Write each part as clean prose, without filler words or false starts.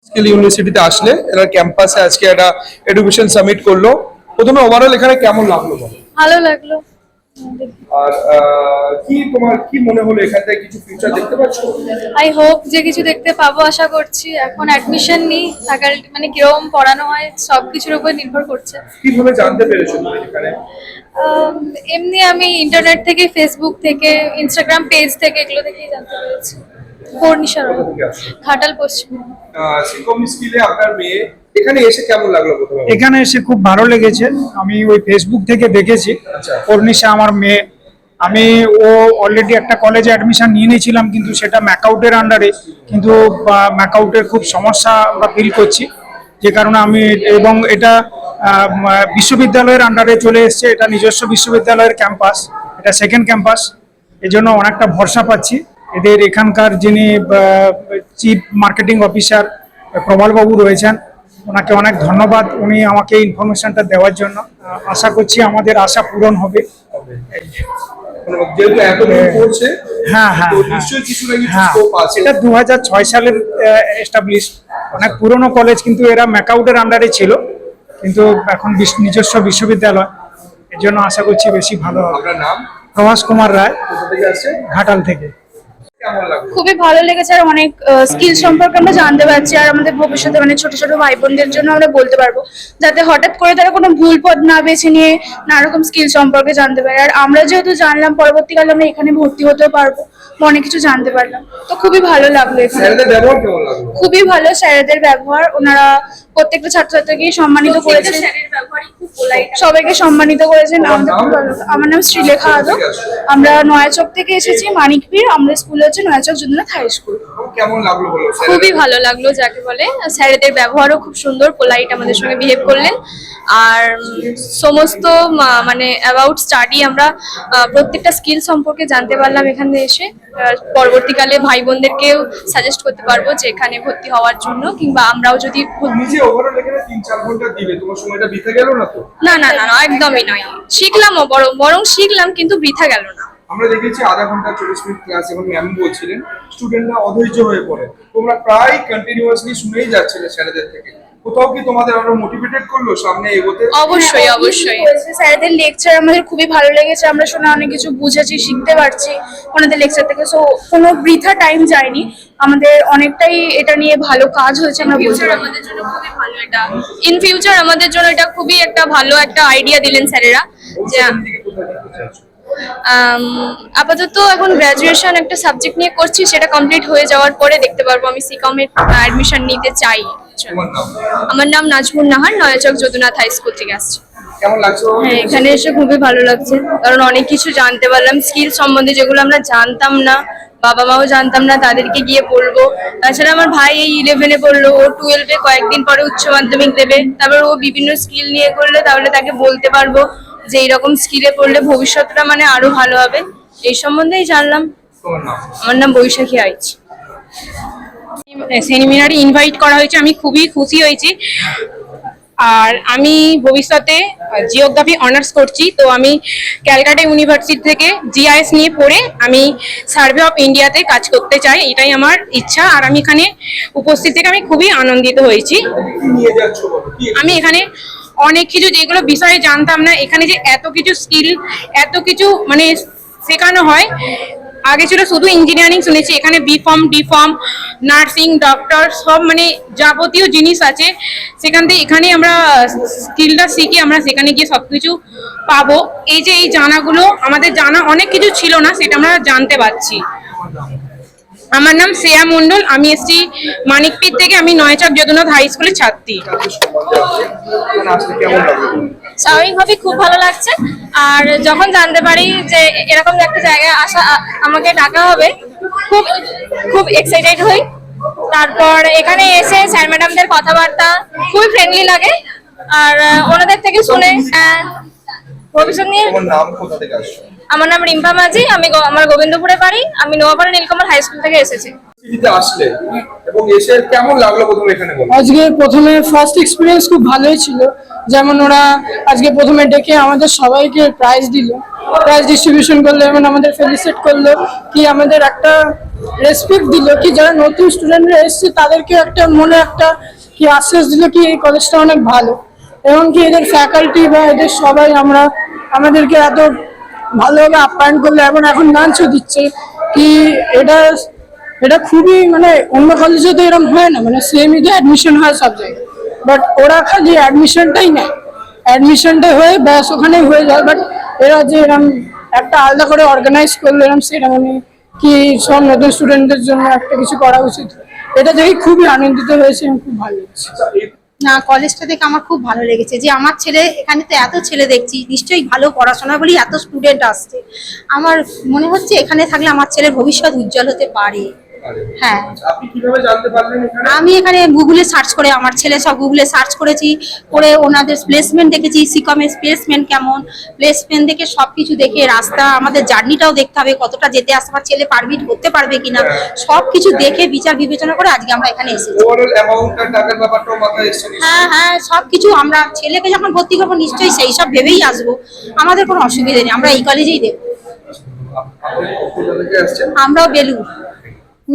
Skill ইউনিভার্সিটিতে আসলে এরা ক্যাম্পাসে আজকে একটা এডুকেশন সামিট করলো। প্রথমে ওভারঅল এখানে কেমন লাগলো বলো? ভালো লাগলো। আর কি তোমার কি মনে হলো এখান থেকে কিছু ফিউচার দেখতে পাচ্ছো? আই হোপ যে কিছু দেখতে পাবো, আশা করছি। এখন অ্যাডমিশন নিই, ফ্যাকাল্টি মানে কিরকম পড়ানো হয় সবকিছুর উপর নির্ভর করছে। কিভাবে জানতে পেরেছো তুমি এখানে? এমনি আমি ইন্টারনেট থেকে, ফেসবুক থেকে, ইনস্টাগ্রাম পেজ থেকে এগুলো থেকেই জানতে পেরেছি। পূর্ণিশা রায়, কোথা থেকে আসছো? ঘাটাল পশ্চিম। সিকম স্কিলে আপনার মেয়ে এখানে এসে কেমন লাগলো প্রথমে? এখানে এসে খুব ভালো লেগেছে। আমি ওই ফেসবুক থেকে দেখেছি। আচ্ছা। পূর্ণিশা আমার মেয়ে। আমি ও অলরেডি একটা কলেজে অ্যাডমিশন নিয়ে নিয়েছিলাম, কিন্তু সেটা ম্যাকআউটের আন্ডারে, কিন্তু ম্যাকআউটের খুব সমস্যা আমরা ফিল করছি, যে কারণে আমি এবং এটা বিশ্ববিদ্যালয়ের আন্ডারে চলে এসেছে। এটা নিজস্ব বিশ্ববিদ্যালয়ের ক্যাম্পাস, এটা সেকেন্ড ক্যাম্পাস। এজন্য অনেকটা ভরসা পাচ্ছি। এদের এখানকার যিনি চিফ মার্কেটিং অফিসার প্রবালবাবু রয়েছেন, ওনাকে অনেক ধন্যবাদ উনি আমাকে ইনফরমেশনটা দেওয়ার জন্য। আশা করছি আমাদের আশা পূরণ হবে। যেহেতু এতদিন পড়ছে, হ্যাঁ হ্যাঁ তো হ্যাঁ নিশ্চয়ই কিছু না কিছু হ্যাঁ, স্কোপ আছে। এটা 2006 সালের এস্টাবলিশ, অনেক পুরনো কলেজ, কিন্তু এরা ম্যাকআউটের আন্ডারে ছিল, কিন্তু এখন নিজস্ব বিশ্ববিদ্যালয়। এর জন্য আশা করছি বেশি ভালো হবে। আপনার নাম? প্রভাস কুমার রায়, কোথা থেকে আসছে? ঘাটাল থেকে। কেমন লাগলো? খুবই ভালো লেগেছে, আর অনেক স্কিল সম্পর্কে আমরা জানতে পারছি, আর আমাদের ভবিষ্যতে মানে ছোট ছোট ভাই বোনদের জন্য আমরা বলতে পারবো, যাতে হঠাৎ করে তারা কোনো ভুল পথ না বেছে নিয়ে নানা রকম স্কিল সম্পর্কে জানতে পারে। আর আমরা যেহেতু জানলাম, পরবর্তীকালে আমরা এখানে ভর্তি হতেও পারবো, অনেক কিছু জানতে পারলাম। তো খুবই ভালো লাগলো এখানে। স্যারদের ব্যবহার কেমন লাগলো? খুবই ভালো স্যারেদের ব্যবহার, ওনারা প্রত্যেকটা ছাত্রছাত্রীকে সম্মানিত করেছেন, সবাইকে সম্মানিত করেছেন। আমাদের খুব ভালো লাগলো। আমার নাম শ্রীলেখা আদক, আমরা নয়াচক থেকে এসেছি, মানিকপীর। আমাদের স্কুল হচ্ছে নয়াচক যদুনাথ হাই স্কুল। কেমন লাগলো বলো? খুবই ভালো লাগলো, যাকে বলে স্যারেদের ব্যবহারও খুব সুন্দর, পোলাইট আমাদের সঙ্গে বিহেভ করলেন। আর সমস্ত মানে অ্যাবাউট স্টাডি আমরা প্রত্যেকটা স্কিল সম্পর্কে জানতে পারলাম এখানে এসে। পরবর্তীকালে ভাই বোনদেরকেও সাজেস্ট করতে পারবো যে এখানে ভর্তি হওয়ার জন্য, কিংবা আমরাও যদি নিজে ওভারঅল এখানে 3-4 ঘন্টা দিবে, তোমার সময়টা বৃথা গেল না তো? না না না না, একদমই নয়। শিখলামও, বরং শিখলাম, কিন্তু বৃথা গেল না। আমরা দেখেছি আধা ঘন্টা 40 মিনিট ক্লাস, এবং ম্যাম বলছিলেন স্টুডেন্টরা অধৈর্য হয়ে পড়ে। তোমরা প্রায় কন্টিনিউয়াসলি শুনেই যাচ্ছিলে স্যারদের থেকে। কোথাও কি তোমাদের আরো মোটিভেটেড করলো সামনে এগোতে? অবশ্যই অবশ্যই। স্যারদের লেকচার আমাদের খুবই ভালো লেগেছে, আমরা শুনে অনেক কিছু বুঝেছি, শিখতে পারছি ওনাদের লেকচার থেকে। সো কোনো বৃথা টাইম যায়নি, আমাদের অনেকটাই এটা নিয়ে ভালো কাজ হয়েছে। আমরা বলতে পারি আমাদের জন্য খুবই ভালো এটা, ইন ফিউচার আমাদের জন্য এটা খুবই একটা ভালো একটা আইডিয়া দিলেন স্যারেরা। যে কোথায় যেতে চাইছো? আপাতত এখন গ্রাজুয়েশন একটা সাবজেক্ট নিয়ে করছি, সেটা কমপ্লিট হয়ে যাওয়ার পরে দেখতে পারবো আমি সিকমে অ্যাডমিশন নিতে চাই। তোমার নাম? আমার নাম নাজমুন নাহার, নয়াচক যদুনাথ হাই স্কুল থেকে আসছি। কেমন লাগছে? হ্যাঁ, এখানে এসে খুবই ভালো লাগছে, কারণ অনেক কিছু জানতে পারলাম স্কিল সম্বন্ধে, যেগুলো আমরা জানতাম না, বাবা মাও জানতাম না, তাদেরকে গিয়ে বলবো। তাছাড়া আমার ভাই এই 11-এ পড়লো, ও 12-এ কয়েকদিন পরে উচ্চ মাধ্যমিক দেবে, তারপর ও বিভিন্ন স্কিল নিয়ে করলে, তাহলে তাকে বলতে পারবো যে এইরকম স্কিলে পড়লে ভবিষ্যৎটা মানে আরো ভালো হবে। এই সম্বন্ধেই জানলাম। তোমার নাম? আমার নাম বৈশাখী আইচ। সেমিনারে ইনভাইট করা হয়েছে, আমি খুবই খুশি হয়েছি। আর আমি ভবিষ্যতে জিওগ্রাফি অনার্স করছি, তো আমি ক্যালকাটা ইউনিভার্সিটি থেকে জিআইএস নিয়ে পড়ে আমি সার্ভে অফ ইন্ডিয়াতে কাজ করতে চাই, এটাই আমার ইচ্ছা। আর আমি এখানে উপস্থিত থেকে আমি খুবই আনন্দিত হয়েছি। কি নিয়ে যাচ্ছো বলো? কি আমি এখানে অনেক কিছু যেগুলো বিষয়ে জানতাম না, এখানে যে এত কিছু স্কিল, এত কিছু মানে শেখানো হয়। আগে ছিল শুধু ইঞ্জিনিয়ারিং শুনেছি, এখানে B farm, D farm, nursing, doctor, সব মানে যাবতীয় জিনিস আছে। সেখান থেকে এখানে আমরা স্কিলটা শিখে আমরা সেখানে গিয়ে সবকিছু পাবো। এই যে এই জানাগুলো আমাদের জানা অনেক কিছু ছিল না, সেটা আমরা জানতে পারছি। আমার নাম শ্রেয়া মণ্ডল, আমি এসছি মানিকপীর থেকে, আমি নয়াচক যদুনাথ হাই স্কুলের ছাত্রী। কেমন লাগলো? স্বাভাবিকভাবে খুব ভালো লাগছে। আর যখন জানতে পারি যে এরকম একটা জায়গায় আসা, আমাকে ডাকা হবে, খুব খুব এক্সাইটেড হই। তারপর এখানে এসে স্যার ম্যাডামদের কথাবার্তা খুবই ফ্রেন্ডলি লাগে, আর ওনাদের থেকে শুনে ভবিষ্যৎ নিয়ে। তোমার নাম? কোথা থেকে আসছো? আমার নাম রিম্পা মাঝি, আমার গোবিন্দপুরে বাড়ি। আমি নোয়াপাড়া নীলকমল হাই স্কুল থেকে এসেছি। সিটিতে আসলে এবং এসে কেমন লাগলো প্রথমে এখানে বলো? আজকে প্রথমে ফার্স্ট এক্সপিরিয়েন্স খুব ভালোই ছিল। যেমন ওরা আজকে প্রথমে ডেকে আমাদের সবাইকে প্রাইজ দিল, প্রাইজ ডিস্ট্রিবিউশন করলো, এবং আমাদের ফেলিসিটেট করলো কি আমাদের একটা রেসপেক্ট দিল, কি যারা নতুন স্টুডেন্টরা এসছে তাদেরকে একটা মনে একটা কি আশ্বাস দিল কি এই কলেজটা অনেক ভালো, এবং কি এদের ফ্যাকাল্টি বা এদের সবাই আমাদেরকে এত ভালোভাবে আপ্যায়ন করলো, এবং এখন লাঞ্চও দিচ্ছে। কি এটা এটা খুবই মানে অন্য কলেজে তো এরকম হয় না, মানে সেম ইতে অ্যাডমিশন হয় সব জায়গায়, বাট ওরা খালি অ্যাডমিশনটাই নেয়, অ্যাডমিশনটা হয়ে ব্যাস ওখানেই হয়ে যায়। বাট এরা যে এরকম একটা আলাদা করে অর্গানাইজ করলো এরকম সেরেমনি, কি সব নতুন স্টুডেন্টদের জন্য একটা কিছু করা উচিত, এটা দেখে খুবই আনন্দিত হয়েছে এবং খুব ভালো লাগছে। না, কলেজটা দেখে আমার খুব ভালো লেগেছে যে আমার ছেলে, এখানে তো এত ছেলে দেখছি, নিশ্চয়ই ভালো পড়াশোনা বলি এত স্টুডেন্ট আসছে। আমার মনে হচ্ছে এখানে থাকলে আমার ছেলের ভবিষ্যৎ উজ্জ্বল হতে পারে। হ্যাঁ, আপনি কিভাবে জানতে পারলেন এখানে? আমি এখানে গুগলে সার্চ করে, আমার ছেলে সব গুগলে সার্চ করেছি, করে ওনাদের প্লেসমেন্ট দেখেছি, সিকমের প্লেসমেন্ট কেমন, প্লেসমেন্ট দেখে সবকিছু দেখে রাস্তা, আমাদের জার্নিটাও দেখতে হবে কতটা যেতে আসতে, আমার ছেলে পারমিট করতে পারবে কিনা, সবকিছু দেখে বিচার বিবেচনা করে আজকে আমরা এখানে এসেছি। ওভারঅল অ্যামাউন্টটা, টাকার ব্যাপারটাও মাথায় এসেছে নিশ্চয়ই? হ্যাঁ হ্যাঁ, সবকিছু আমরা ছেলেকে যখন ভর্তি করবো নিশ্চয়ই সেই সব ভেবেই আসবো, আমাদের কোনো অসুবিধা নেই, আমরা এই কলেজেই দেবো। আপনি কোথা থেকে আসছেন? আমরাও বেলুর।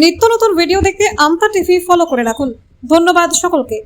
নিত্য নতুন ভিডিও দেখতে আমতা টিভি ফলো করে রাখুন। ধন্যবাদ সকলকে।